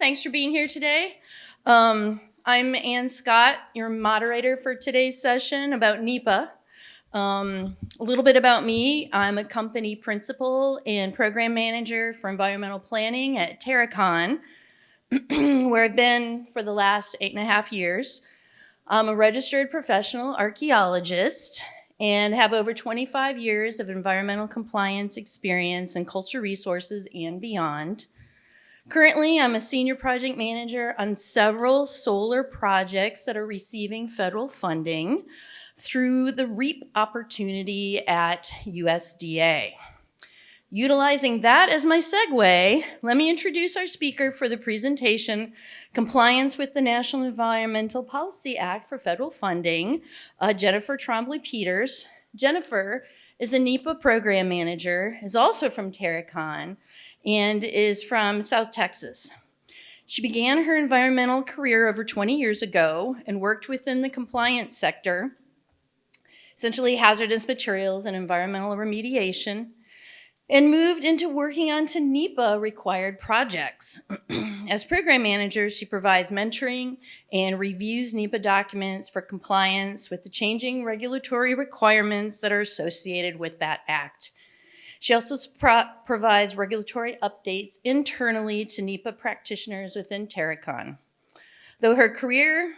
Thanks for being here today. I'm Ann Scott, your moderator for today's session about NEPA. A little bit about me. I'm a company principal and program manager for environmental planning at Terracon, where I've been for the last 8.5 years. I'm a registered professional archaeologist and have over 25 years of environmental compliance experience in cultural resources and beyond. Currently, I'm a senior project manager on several solar projects that are receiving federal funding through the REAP opportunity at USDA. Utilizing that as my segue, let me introduce our speaker for the presentation, Compliance with the National Environmental Policy Act for Federal Funding, Jennifer Trombley-Peters. Jennifer is a NEPA program manager, is also from Terracon, and is from South Texas. She began her environmental career over 20 years ago and worked within the compliance sector, essentially hazardous materials and environmental remediation, and moved into working on NEPA required projects. As program manager, she provides mentoring and reviews NEPA documents for compliance with the changing regulatory requirements that are associated with that act. She also provides regulatory updates internally to NEPA practitioners within Terracon. Through her career,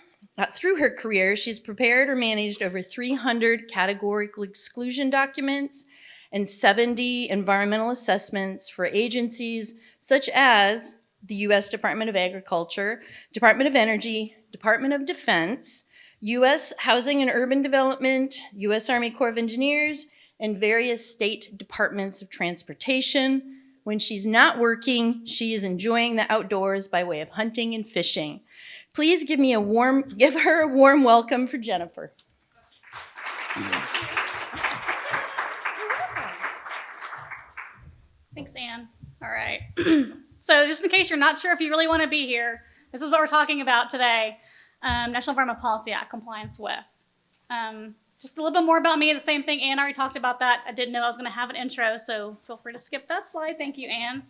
she's prepared or managed over 300 categorical exclusion documents and 70 environmental assessments for agencies such as the U.S. Department of Agriculture, Department of Energy, Department of Defense, U.S. Housing and Urban Development, U.S. Army Corps of Engineers, and various state departments of transportation. When she's not working, she is enjoying the outdoors by way of hunting and fishing. Please give her a warm welcome for Jennifer. Thanks, Ann. All right. So just in case you're not sure if you really want to be here, this is what we're talking about today, National Environmental Policy Act compliance with. Just a little bit more about me, the same thing. Ann already talked about that. I didn't know I was going to have an intro, so feel free to skip that slide. Thank you, Ann.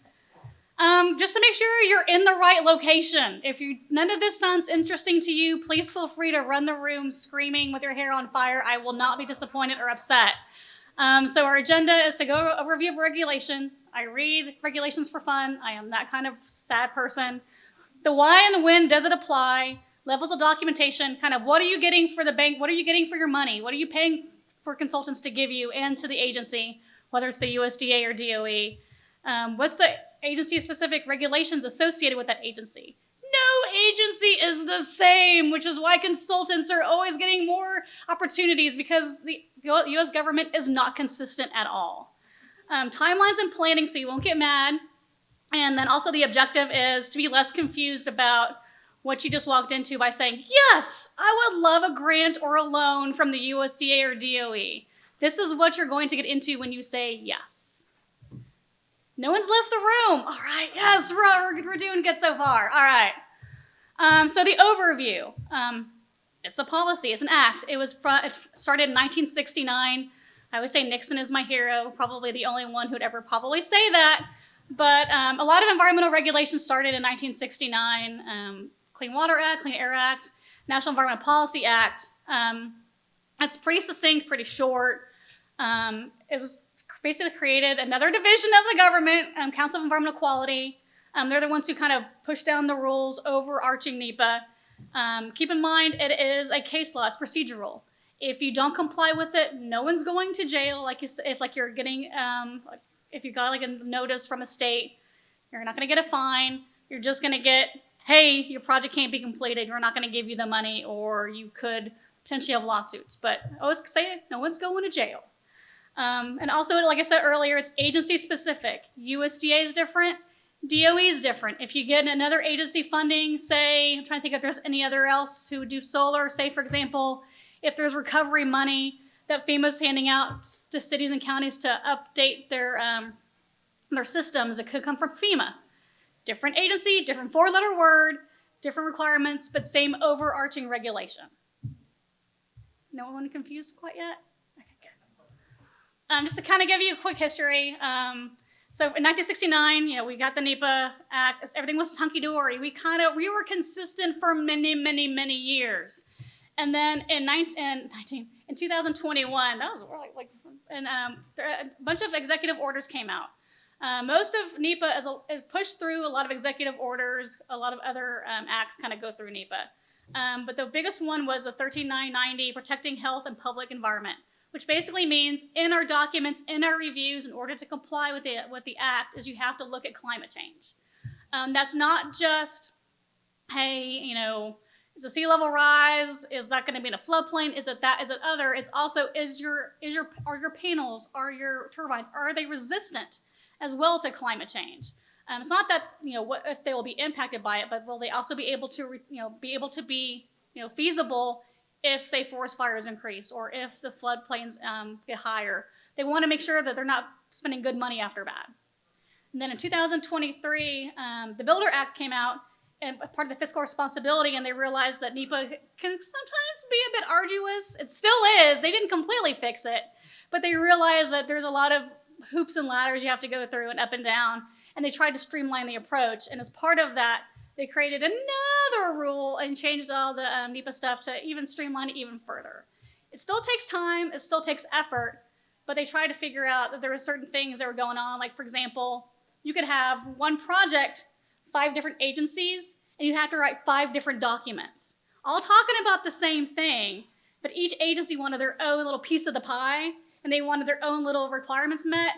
Just to make sure you're in the right location. If none of this sounds interesting to you, please feel free to run the room screaming with your hair on fire. I will not be disappointed or upset. So our agenda is to go over a review of regulation. I read regulations for fun. I am that kind of sad person. The why and the when does it apply? Levels of documentation, kind of what are you getting for the bank? What are you getting for your money? What are you paying for consultants to give you and to the agency, whether it's the USDA or DOE? What's the agency-specific regulations associated with that agency? No agency is the same, which is why consultants are always getting more opportunities because the U.S. government is not consistent at all. Timelines and planning so you won't get mad. And then also the objective is to be less confused about what you just walked into by saying, yes, I would love a grant or a loan from the USDA or DOE. This is what you're going to get into when you say yes. No one's left the room. All right, yes, we're doing good so far. All right. So the overview. It's a policy, it's an act. It started in 1969. I always say Nixon is my hero, probably the only one who'd ever probably say that. But a lot of environmental regulations started in 1969. Clean Water Act, Clean Air Act, National Environmental Policy Act. It's pretty succinct, pretty short. It was basically created another division of the government, Council of Environmental Quality. They're the ones who kind of push down the rules, overarching NEPA. Keep in mind, it is a case law, it's procedural. If you don't comply with it, no one's going to jail. Like if you're getting, if you got like a notice from a state, you're not going to get a fine. You're just going to get, hey, your project can't be completed. We're not going to give you the money, or you could potentially have lawsuits. But I always say it, no one's going to jail. And also, like I said earlier, it's agency specific. USDA is different. DOE is different. If you get another agency funding, say, I'm trying to think if there's any other else who would do solar, say for example, if there's recovery money that FEMA's handing out to cities and counties to update their systems, it could come from FEMA. Different agency, different four-letter word, different requirements, but same overarching regulation. No one confused quite yet? Okay, good. Just to kind of give you a quick history, So in 1969, we got the NEPA Act. Everything was hunky-dory. We were consistent for many, many, many years. And then in 2021, that was really a bunch of executive orders came out. Most of NEPA is pushed through a lot of executive orders. A lot of other acts kind of go through NEPA. But the biggest one was the 13990, Protecting Health and Public Environment, which basically means in our documents, in our reviews, in order to comply with the act, is you have to look at climate change. That's not just, hey, is the sea level rise? Is that going to be in a floodplain? Is it that? Is it other? It's also, are your panels, are your turbines, are they resistant as well to climate change? It's not that, what if they will be impacted by it, but will they also be able to, be feasible if, say, forest fires increase or if the floodplains get higher. They want to make sure that they're not spending good money after bad. And then in 2023, the Builder Act came out, and part of the fiscal responsibility, and they realized that NEPA can sometimes be a bit arduous. It still is. They didn't completely fix it, but they realized that there's a lot of hoops and ladders you have to go through and up and down, and they tried to streamline the approach. And as part of that, they created another rule and changed all the NEPA stuff to even streamline it even further. It still takes time, it still takes effort, but they tried to figure out that there were certain things that were going on. Like, for example, you could have one project, 5 different agencies, and you have to write 5 different documents, all talking about the same thing, but each agency wanted their own little piece of the pie, and they wanted their own little requirements met.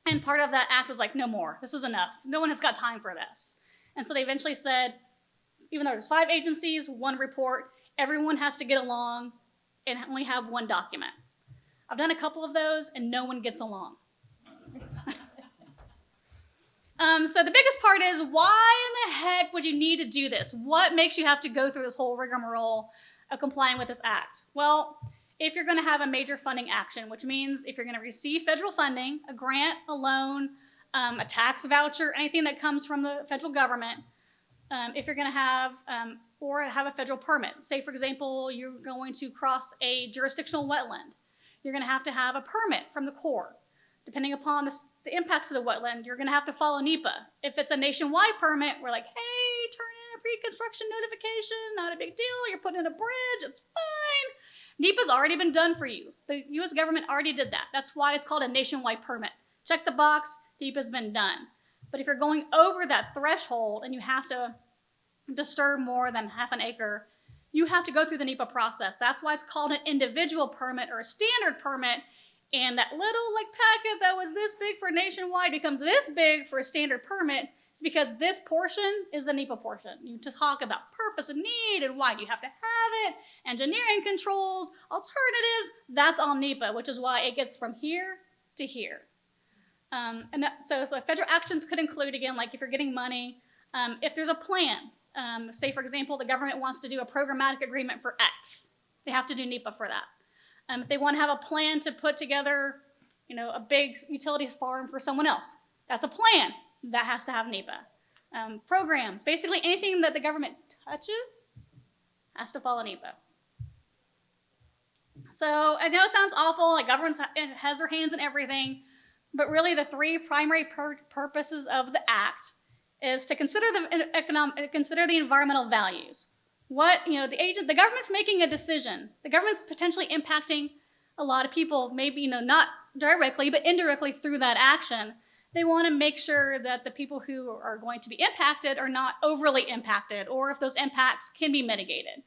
And part of that act was like, no more, this is enough. No one has got time for this. And so they eventually said, even though there's 5 agencies, 1 report, everyone has to get along and only have 1 document. I've done a couple of those, and no one gets along. So the biggest part is, why in the heck would you need to do this? What makes you have to go through this whole rigmarole of complying with this act? Well, if you're going to have a major funding action, which means if you're going to receive federal funding, a grant, a loan, a tax voucher, anything that comes from the federal government, if you're going to have, or have a federal permit. Say, for example, you're going to cross a jurisdictional wetland. You're going to have a permit from the Corps. Depending upon the impacts of the wetland, you're going to have to follow NEPA. If it's a nationwide permit, we're like, hey, turn in a pre-construction notification, not a big deal. You're putting in a bridge, it's fine. NEPA's already been done for you. The U.S. government already did that. That's why it's called a nationwide permit. Check the box, NEPA's been done. But if you're going over that threshold and you have to disturb more than half an acre, you have to go through the NEPA process. That's why it's called an individual permit or a standard permit. And that little packet that was this big for nationwide becomes this big for a standard permit. It's because this portion is the NEPA portion. You talk about purpose and need and why do you have to have it, engineering controls, alternatives. That's all NEPA, which is why it gets from here to here. So federal actions could include, again, like if you're getting money, if there's a plan. Say, for example, the government wants to do a programmatic agreement for X. They have to do NEPA for that. If they want to have a plan to put together, a big utilities farm for someone else, that's a plan. That has to have NEPA. Programs, basically anything that the government touches has to follow NEPA. So I know it sounds awful, like government has their hands in everything, but really the 3 primary purposes of the act is to consider the environmental values. The government's making a decision. The government's potentially impacting a lot of people, maybe, not directly, but indirectly through that action. They want to make sure that the people who are going to be impacted are not overly impacted, or if those impacts can be mitigated.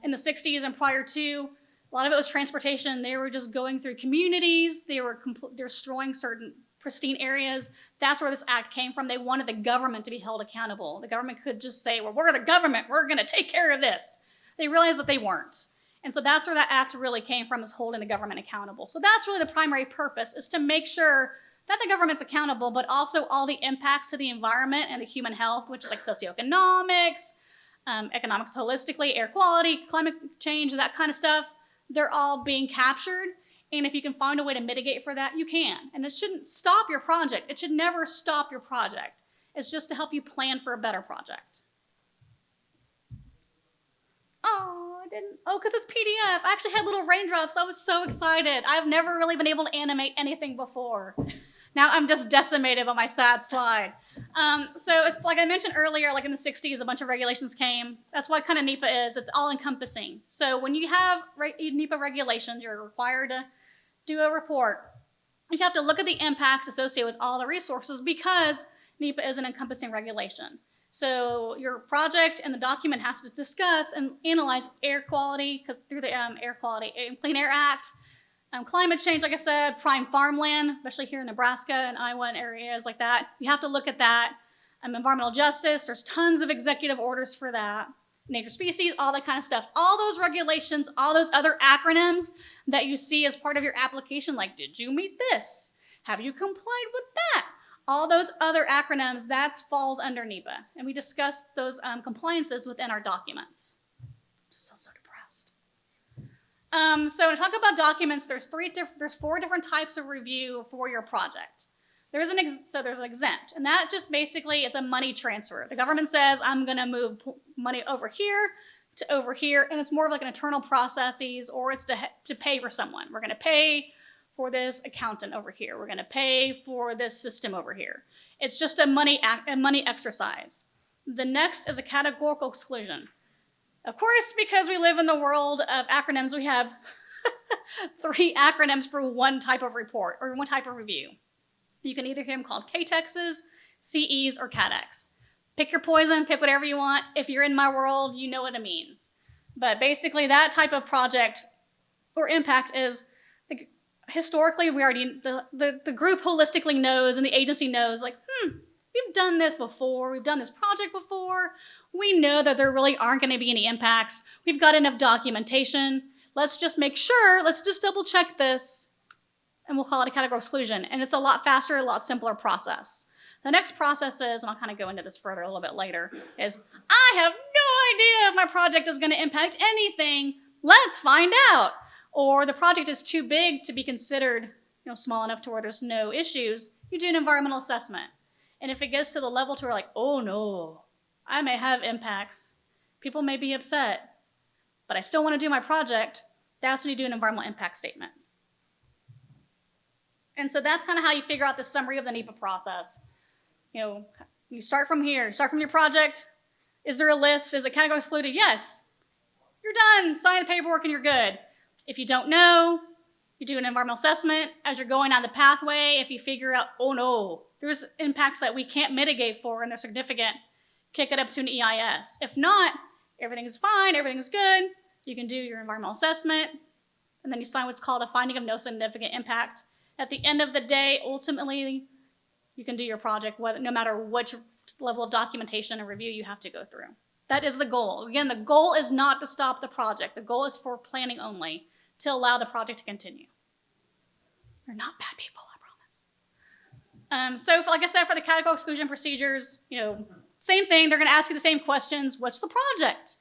In the 60s and prior to, a lot of it was transportation. They were just going through communities. They were destroying certain pristine areas. That's where this act came from. They wanted the government to be held accountable. The government could just say, well, we're the government. We're going to take care of this. They realized that they weren't. And so that's where that act really came from, is holding the government accountable. So that's really the primary purpose, is to make sure that the government's accountable, but also all the impacts to the environment and the human health, which is like socioeconomics, economics holistically, air quality, climate change, that kind of stuff. They're all being captured. And if you can find a way to mitigate for that, you can. And it shouldn't stop your project. It should never stop your project. It's just to help you plan for a better project. Oh, I didn't. Oh, because it's PDF. I actually had little raindrops. I was so excited. I've never really been able to animate anything before. Now I'm just decimated on my sad slide. So it's like I mentioned earlier, like in the 60s, a bunch of regulations came. That's what kind of NEPA is. It's all encompassing. So when you have NEPA regulations, you're required to do a report. You have to look at the impacts associated with all the resources because NEPA is an encompassing regulation. So your project and the document has to discuss and analyze air quality, because through the Air Quality and Clean Air Act, climate change, like I said, prime farmland, especially here in Nebraska and Iowa and areas like that. You have to look at that. Environmental justice, there's tons of executive orders for that. Native species, all that kind of stuff. All those regulations, all those other acronyms that you see as part of your application, like, did you meet this? Have you complied with that? All those other acronyms, that falls under NEPA. And we discuss those compliances within our documents. I'm so depressed. So to talk about documents, there's 4 different types of review for your project. There's an exempt, and that just basically, it's a money transfer. The government says, I'm gonna move money over here to over here, and it's more of like an internal processes, or it's to pay for someone. We're gonna pay for this accountant over here. We're gonna pay for this system over here. It's just a money exercise. The next is a categorical exclusion. Of course, because we live in the world of acronyms, we have 3 acronyms for one type of report or one type of review. You can either hear them called KTEXs, CEs, or CADEX. Pick your poison, pick whatever you want. If you're in my world, you know what it means. But basically, that type of project or impact is, historically, we already, the group holistically knows and the agency knows, like, we've done this before, we've done this project before, we know that there really aren't going to be any impacts, we've got enough documentation, let's just make sure, let's just double check this, and we'll call it a categorical exclusion. And it's a lot faster, a lot simpler process. The next process is, and I'll kind of go into this further a little bit later, is I have no idea if my project is going to impact anything, let's find out. Or the project is too big to be considered small enough to where there's no issues, you do an environmental assessment. And if it gets to the level to where like, oh no, I may have impacts, people may be upset, but I still want to do my project, that's when you do an environmental impact statement. And so that's kind of how you figure out the summary of the NEPA process. You start from here, start from your project. Is there a list? Is it category excluded? Yes. You're done. Sign the paperwork and you're good. If you don't know, you do an environmental assessment. As you're going down the pathway, if you figure out, oh no, there's impacts that we can't mitigate for and they're significant, kick it up to an EIS. If not, everything's fine, everything's good. You can do your environmental assessment, and then you sign what's called a finding of no significant impact. At the end of the day, ultimately, you can do your project no matter which level of documentation and review you have to go through. That is the goal. Again, the goal is not to stop the project. The goal is for planning only, to allow the project to continue. You're not bad people, I promise. Like I said, for the categorical exclusion procedures, same thing. They're going to ask you the same questions. What's the project?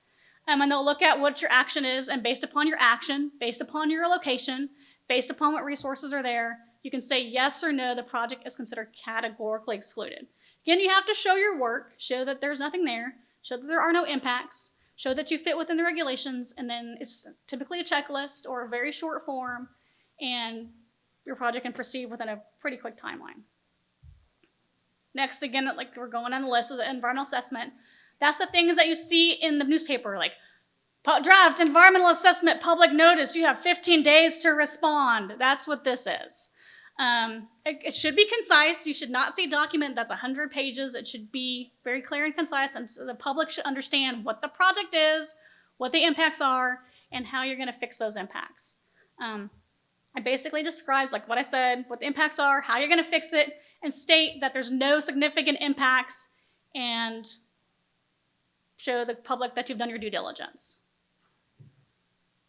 And they'll look at what your action is, and based upon your action, based upon your location, based upon what resources are there, you can say yes or no, the project is considered categorically excluded. Again, you have to show your work, show that there's nothing there, show that there are no impacts, show that you fit within the regulations, and then it's typically a checklist or a very short form, and your project can proceed within a pretty quick timeline. Next, again, like we're going on the list of the environmental assessment. That's the things that you see in the newspaper, like draft environmental assessment public notice. You have 15 days to respond. That's what this is. It should be concise. You should not see a document that's 100 pages. It should be very clear and concise, and so the public should understand what the project is, what the impacts are, and how you're going to fix those impacts. It basically describes, like what I said, what the impacts are, how you're going to fix it, and state that there's no significant impacts, and show the public that you've done your due diligence.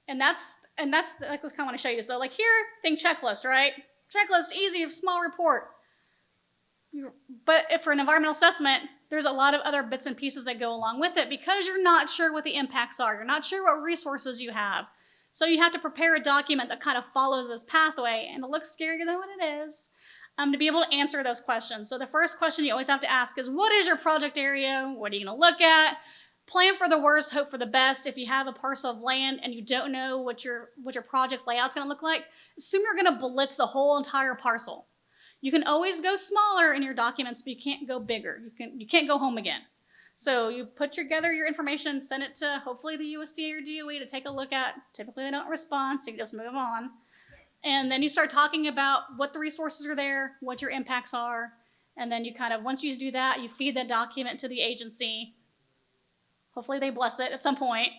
And that's like I kind of want to show you. So like here, think checklist, right? Checklist, easy, small report. But if for an environmental assessment, there's a lot of other bits and pieces that go along with it because you're not sure what the impacts are. You're not sure what resources you have. So you have to prepare a document that kind of follows this pathway, and it looks scarier than what it is, to be able to answer those questions. So the first question you always have to ask is, what is your project area? What are you going to look at? Plan for the worst, hope for the best. If you have a parcel of land and you don't know what your project layout's going to look like, assume you're going to blitz the whole entire parcel. You can always go smaller in your documents, but you can't go bigger. You can't go home again. So you put together your information, send it to hopefully the USDA or DOE to take a look at. Typically they don't respond, so you just move on. And then you start talking about what the resources are there, what your impacts are, and then you kind of, once you do that, you feed that document to the agency. Hopefully they bless it at some point.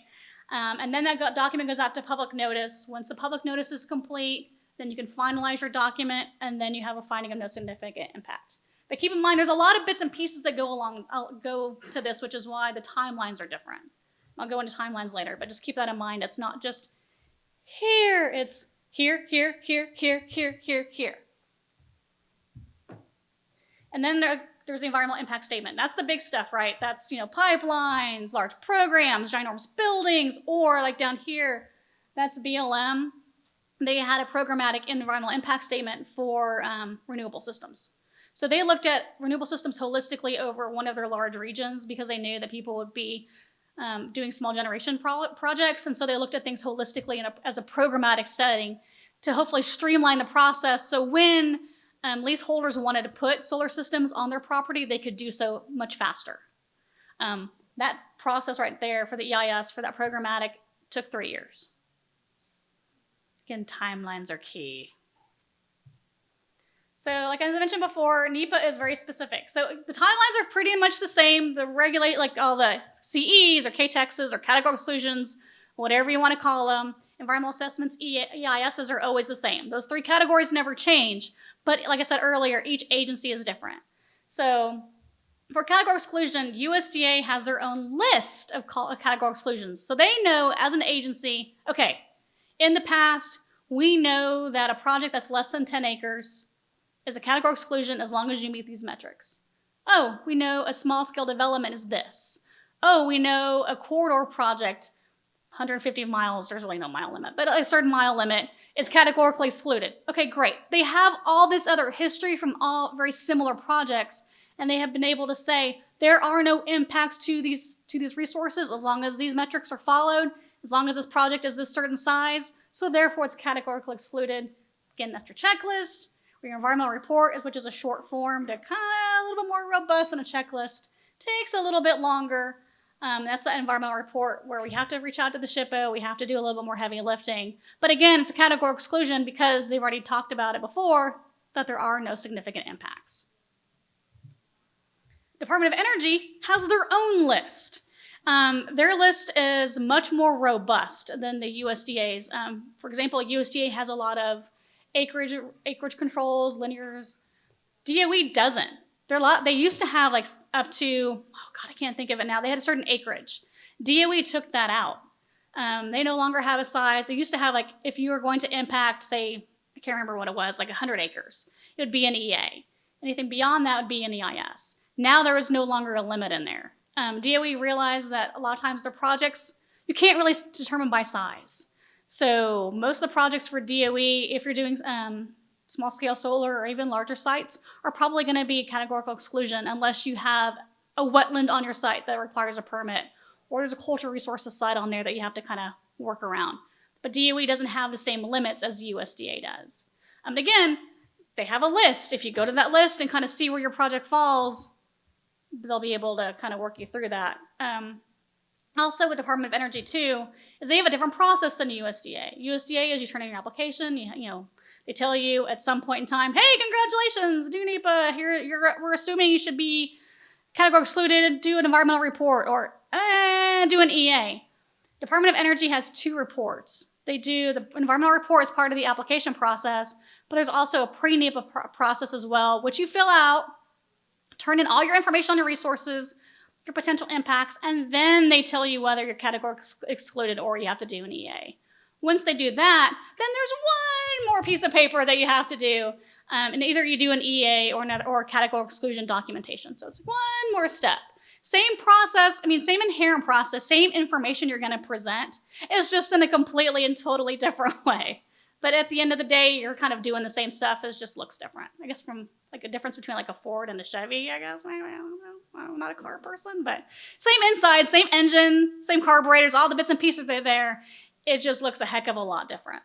And then that document goes out to public notice. Once the public notice is complete, then you can finalize your document, and then you have a finding of no significant impact. But keep in mind, there's a lot of bits and pieces that I'll go to this, which is why the timelines are different. I'll go into timelines later, but just keep that in mind. It's not just here, it's here, here, here, here, here, here, here. And then there's the environmental impact statement. That's the big stuff, right? That's, pipelines, large programs, ginormous buildings, or like down here, that's BLM. They had a programmatic environmental impact statement for renewable systems. So they looked at renewable systems holistically over one of their large regions because they knew that people would be doing small generation projects. And so they looked at things holistically as a programmatic setting to hopefully streamline the process. So when leaseholders wanted to put solar systems on their property, they could do so much faster. That process right there for the EIS, for that programmatic, took 3 years. Again, timelines are key. So like I mentioned before, NEPA is very specific. So the timelines are pretty much the same. The regulate, like all the CEs or KTEXs or category exclusions, whatever you want to call them, environmental assessments, EISs are always the same. Those 3 categories never change. But like I said earlier, each agency is different. So for category exclusion, USDA has their own list of category exclusions. So they know as an agency, okay, in the past, we know that a project that's less than 10 acres is a category exclusion as long as you meet these metrics. Oh, we know a small scale development is this. Oh, we know a corridor project, 150 miles, there's really no mile limit, but a certain mile limit is categorically excluded. Okay, great. They have all this other history from all very similar projects, and they have been able to say there are no impacts to these resources as long as these metrics are followed, as long as this project is this certain size, so therefore it's categorically excluded. Again, that's your checklist. Your environmental report, which is a short form to kind of a little bit more robust than a checklist, takes a little bit longer. That's the environmental report where we have to reach out to the SHPO, we have to do a little bit more heavy lifting. But again, it's a category exclusion because they've already talked about it before, that there are no significant impacts. Department of Energy has their own list. Their list is much more robust than the USDA's. For example, USDA has a lot of acreage controls, linears. DOE doesn't. They used to have like up to, I can't think of it now. They had a certain acreage. DOE took that out. They no longer have a size. They used to have like, if you were going to impact, say, I can't remember what it was, like 100 acres, it would be an EA. Anything beyond that would be an EIS. Now there is no longer a limit in there. DOE realized that a lot of times their projects, you can't really determine by size. So most of the projects for DOE, if you're doing small scale solar or even larger sites, are probably going to be categorical exclusion unless you have a wetland on your site that requires a permit, or there's a cultural resources site on there that you have to kind of work around. But DOE doesn't have the same limits as USDA does. And again, they have a list. If you go to that list and kind of see where your project falls, they'll be able to kind of work you through that. Also with Department of Energy too, is they have a different process than USDA. USDA is you turn in your application, they tell you at some point in time, hey, congratulations, do NEPA, we're assuming you should be category excluded, do an environmental report, or do an EA. Department of Energy has 2 reports. They do the environmental report as part of the application process, but there's also a pre-NEPA process as well, which you fill out, turn in all your information on your resources, your potential impacts, and then they tell you whether you're category excluded or you have to do an EA. Once they do that, then there's one more piece of paper that you have to do, and either you do an EA or category exclusion documentation. So it's one more step. Same process, same inherent process, same information you're going to present. It's just in a completely and totally different way. But at the end of the day, you're kind of doing the same stuff. It just looks different. I guess from like a difference between like a Ford and a Chevy, I guess. I don't know. I'm not a car person, but same inside, same engine, same carburetors, all the bits and pieces that are there. It just looks a heck of a lot different.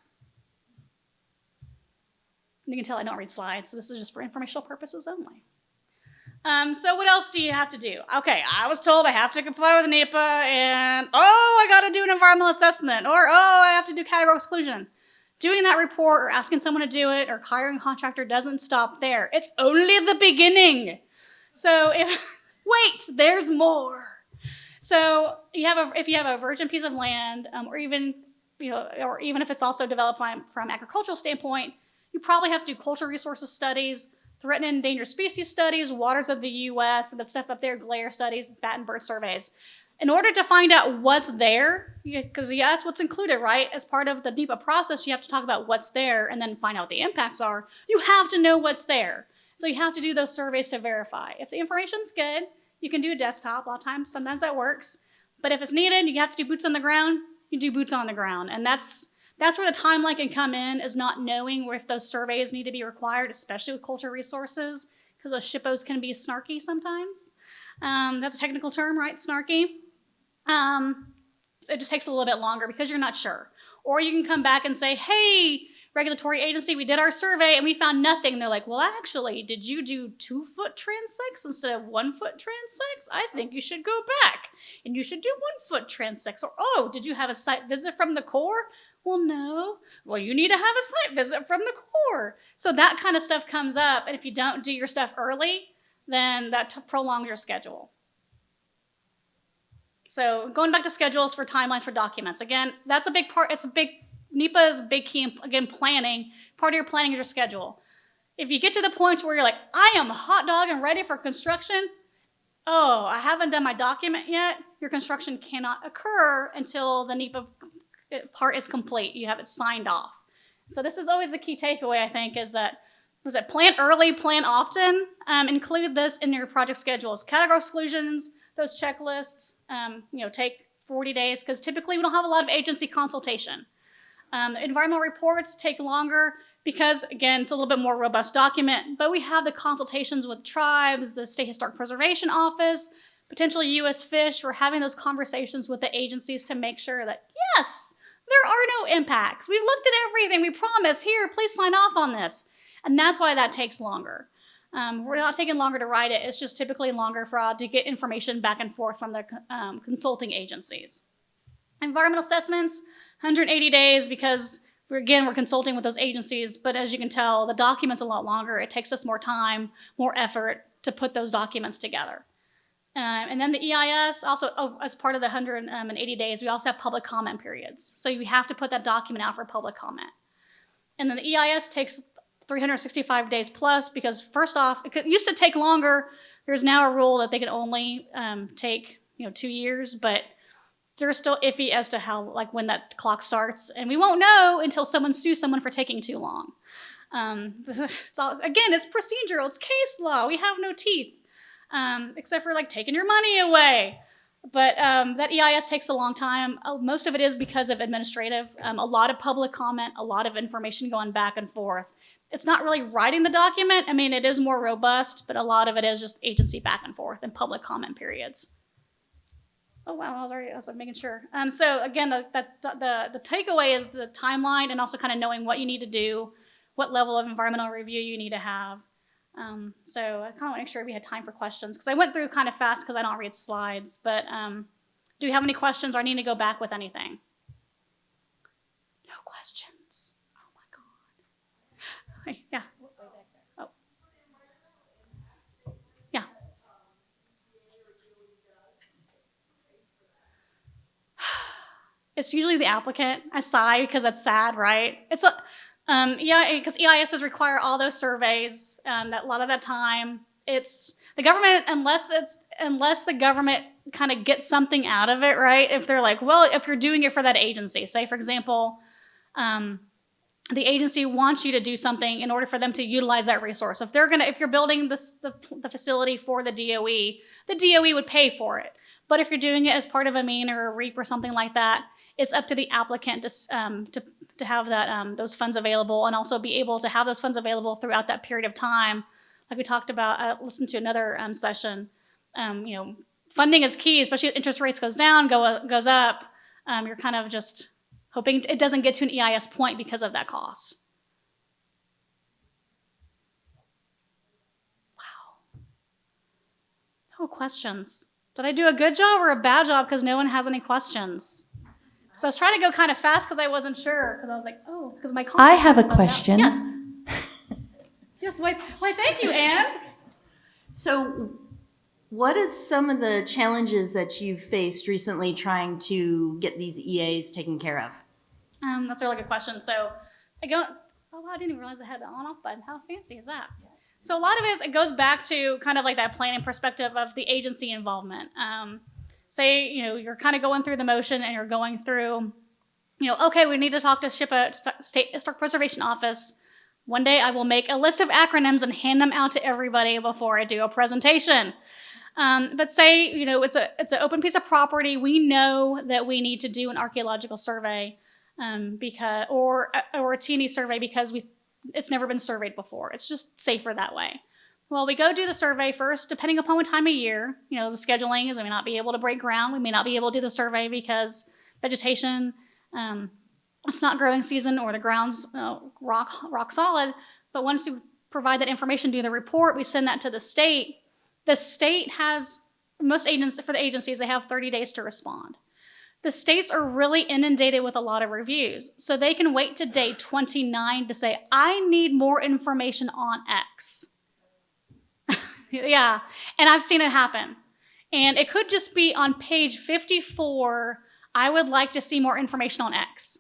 You can tell I don't read slides, so this is just for informational purposes only. So what else do you have to do? Okay, I was told I have to comply with NEPA, and I got to do an environmental assessment, or I have to do category exclusion. Doing that report or asking someone to do it or hiring a contractor doesn't stop there. It's only the beginning. So wait, there's more. So if you have a virgin piece of land, or even if it's also developed from agricultural standpoint, you probably have to do cultural resources studies, threatened and endangered species studies, waters of the U.S., and that stuff up there, glare studies, bat and bird surveys. In order to find out what's there, because that's what's included, right? As part of the NEPA process, you have to talk about what's there and then find out what the impacts are. You have to know what's there. So you have to do those surveys to verify. If the information's good, you can do a desktop. A lot of times, sometimes that works. But if it's needed, you have to do boots on the ground, you do boots on the ground. And that's where the timeline can come in, is not knowing if those surveys need to be required, especially with cultural resources, because those SHPOs can be snarky sometimes. That's a technical term, right? Snarky. It just takes a little bit longer because you're not sure. Or you can come back and say, hey, regulatory agency, we did our survey and we found nothing. And they're like, well, actually, did you do 2-foot transects instead of 1-foot transects? I think you should go back and you should do 1-foot transects. Or, did you have a site visit from the Corps? Well, no. Well, you need to have a site visit from the Corps. So that kind of stuff comes up. And if you don't do your stuff early, then that prolongs your schedule. So going back to schedules for timelines for documents. Again, that's a big part. NEPA is a big key in, again, planning. Part of your planning is your schedule. If you get to the point where you're like, I am hot dog and ready for construction, I haven't done my document yet, your construction cannot occur until the NEPA part is complete. You have it signed off. So this is always the key takeaway, I think, is that plan early, plan often. Include this in your project schedules. Category exclusions, those checklists, take 40 days, because typically we don't have a lot of agency consultation. Environmental reports take longer because, again, it's a little bit more robust document, but we have the consultations with tribes, the State Historic Preservation Office, potentially U.S. Fish. We're having those conversations with the agencies to make sure that, yes, there are no impacts. We've looked at everything. We promise. Here, please sign off on this. And that's why that takes longer. We're not taking longer to write it. It's just typically longer to get information back and forth from the consulting agencies. Environmental assessments, 180 days, because we're consulting with those agencies, but as you can tell, the document's a lot longer. It takes us more time, more effort to put those documents together. And then the EIS, also as part of the 180 days, we also have public comment periods. So you have to put that document out for public comment. And then the EIS takes 365 days plus, because first off, it used to take longer. There's now a rule that they can only take 2 years, but they're still iffy as to when that clock starts. And we won't know until someone sues someone for taking too long. It's procedural, it's case law. We have no teeth, except for taking your money away. But that EIS takes a long time. Most of it is because of administrative. A lot of public comment, a lot of information going back and forth. It's not really writing the document. I mean, it is more robust, but a lot of it is just agency back and forth and public comment periods. Oh, wow, I was making sure. So again, the takeaway is the timeline and also kind of knowing what you need to do, what level of environmental review you need to have. So I kind of want to make sure we had time for questions, because I went through kind of fast because I don't read slides, but do you have any questions, or I need to go back with anything? No questions. Oh my God. Yeah. Oh. Yeah. It's usually the applicant. I sigh because that's sad, right? It's because EISs require all those surveys. That a lot of that time, it's the government, unless the government kind of gets something out of it, right? If they're like, well, if you're doing it for that agency, say for example, the agency wants you to do something in order for them to utilize that resource. If you're building the facility for the DOE would pay for it. But if you're doing it as part of a MEAN or a REAP or something like that, it's up to the applicant to have that those funds available, and also be able to have those funds available throughout that period of time. Like we talked about, listen to another session. Funding is key, especially if interest rates goes up. You're kind of just hoping it doesn't get to an EIS point because of that cost. Oh, questions. Did I do a good job or a bad job because no one has any questions? So I was trying to go kind of fast because I wasn't sure, because I was like, oh, because my console I have a buzzed out. question. Yes. Yes, why, thank you, Anne. So, what are some of the challenges that you've faced recently trying to get these EAs taken care of? That's a really good question. So I go, oh, wow, I didn't even realize I had the on-off button. How fancy is that? So a lot of it goes back to kind of like that planning perspective of the agency involvement. Say, you're kind of going through the motion and you're going through, okay, we need to talk to SHPA, State Historic Preservation Office. One day I will make a list of acronyms and hand them out to everybody before I do a presentation. But say, it's an open piece of property. We know that we need to do an archaeological survey or a T&E survey because it's never been surveyed before. It's just safer that way. Well, we go do the survey first, depending upon what time of year. The scheduling is we may not be able to break ground. We may not be able to do the survey because vegetation, it's not growing season or the ground's rock solid. But once you provide that information, do the report, we send that to the state. The state has, for the agencies, they have 30 days to respond. The states are really inundated with a lot of reviews. So they can wait to day 29 to say, I need more information on X. Yeah, and I've seen it happen. And it could just be on page 54, I would like to see more information on X.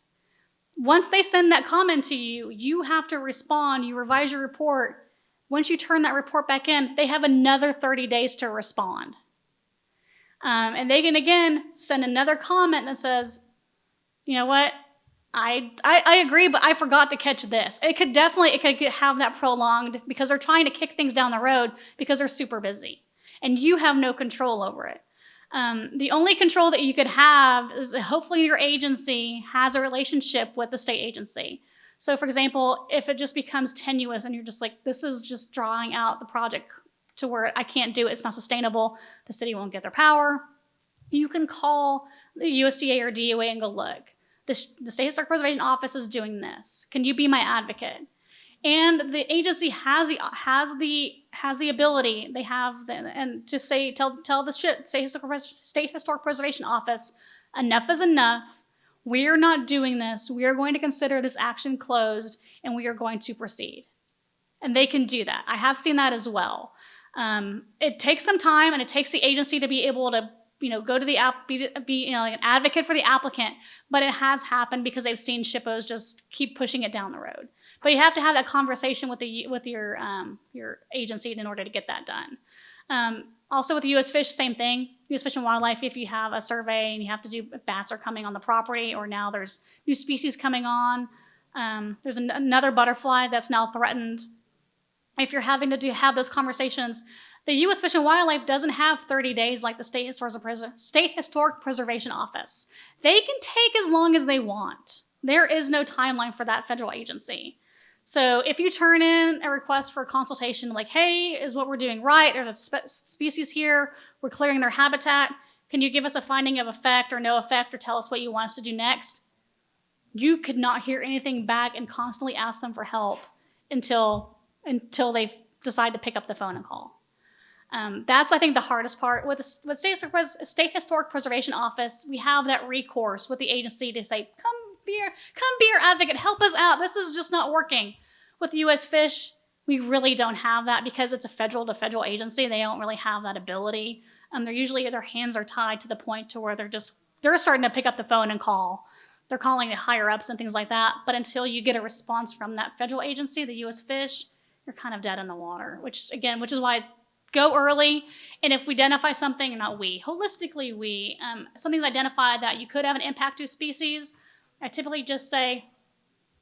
Once they send that comment to you, you have to respond, you revise your report. Once you turn that report back in, they have another 30 days to respond. And they can, again, send another comment that says, you know what, I agree, but I forgot to catch this. It could have that prolonged because they're trying to kick things down the road because they're super busy. And you have no control over it. The only control that you could have is that hopefully your agency has a relationship with the state agency. So for example, if it just becomes tenuous and you're just like, this is just drawing out the project to where I can't do it, it's not sustainable, the city won't get their power, you can call the USDA or DOA and go, look, the State Historic Preservation Office is doing this. Can you be my advocate? And the agency has the ability, they have, and to say, tell the State Historic Preservation Office, enough is enough. We are not doing this. We are going to consider this action closed, and we are going to proceed. And they can do that. I have seen that as well. It takes some time, and it takes the agency to be able to, go to the be like an advocate for the applicant. But it has happened because they've seen SHPOs just keep pushing it down the road. But you have to have that conversation with your agency in order to get that done. Also with the U.S. Fish, same thing. U.S. Fish and Wildlife, if you have a survey and you have to do, bats are coming on the property, or now there's new species coming on. There's another butterfly that's now threatened. If you're having to have those conversations, the U.S. Fish and Wildlife doesn't have 30 days like the State Historic Preservation Office. They can take as long as they want. There is no timeline for that federal agency. So if you turn in a request for consultation like, hey, is what we're doing right? There's a species here. We're clearing their habitat. Can you give us a finding of effect or no effect, or tell us what you want us to do next? You could not hear anything back and constantly ask them for help until they decide to pick up the phone and call. That's, I think, the hardest part. With State Historic Preservation Office, we have that recourse with the agency to say, come be your advocate, help us out. This is just not working. With U.S. Fish, we really don't have that because it's a federal to federal agency. They don't really have that ability. Their hands are tied to the point to where they're starting to pick up the phone and call. They're calling the higher ups and things like that. But until you get a response from that federal agency, the U.S. Fish, you're kind of dead in the water, which is why go early. And if we identify something, holistically something's identified that you could have an impact to species, I typically just say,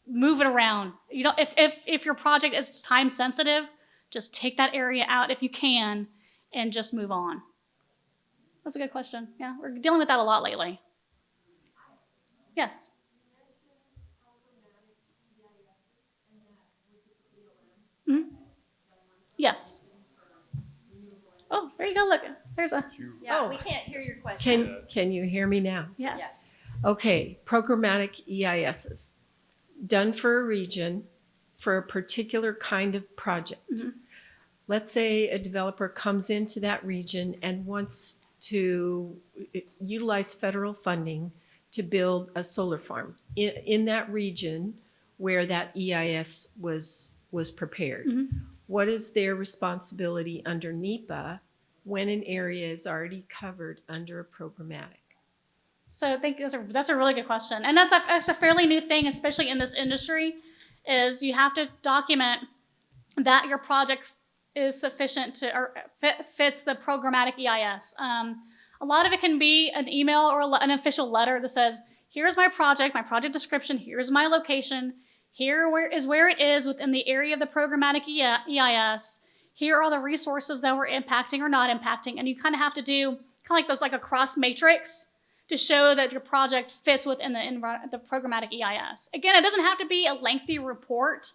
move it around. If your project is time sensitive, just take that area out if you can and just move on. That's a good question. Yeah, we're dealing with that a lot lately. Yes. Mm-hmm. Yes. Oh, there you go. Look, there's a. Yeah, we can't hear your question. Can you hear me now? Yes. Okay, programmatic EISs, done for a region, for a particular kind of project. Mm-hmm. Let's say a developer comes into that region and wants to utilize federal funding to build a solar farm in that region where that EIS was prepared. What is their responsibility under NEPA when an area is already covered under a programmatic? So I think that's a really good question. And that's a fairly new thing, especially in this industry, is you have to document that your project is sufficient to, or fits the programmatic EIS. A lot of it can be an email or an official letter that says, here's my project description, here's my location, where it is within the area of the programmatic EIS, here are the resources that we're impacting or not impacting, and you kind of have to do kind of like those, like a cross matrix to show that your project fits within the programmatic EIS. Again, it doesn't have to be a lengthy report,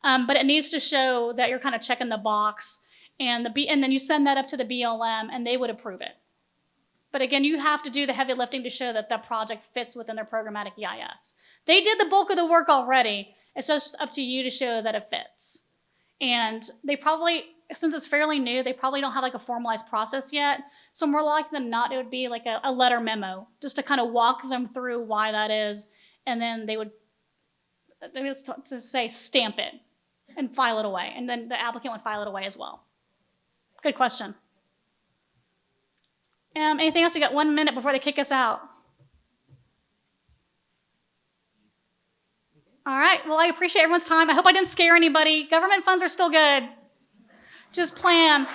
but it needs to show that you're kind of checking the box, and then you send that up to the BLM, and they would approve it. But again, you have to do the heavy lifting to show that the project fits within their programmatic EIS. They did the bulk of the work already. It's just up to you to show that it fits. And they probably, since it's fairly new, they probably don't have like a formalized process yet. So more likely than not, it would be like a letter memo, just to kind of walk them through why that is. And then they would to say stamp it and file it away. And then the applicant would file it away as well. Good question. Anything else? We got 1 minute before they kick us out. All right. Well, I appreciate everyone's time. I hope I didn't scare anybody. Government funds are still good. Just plan.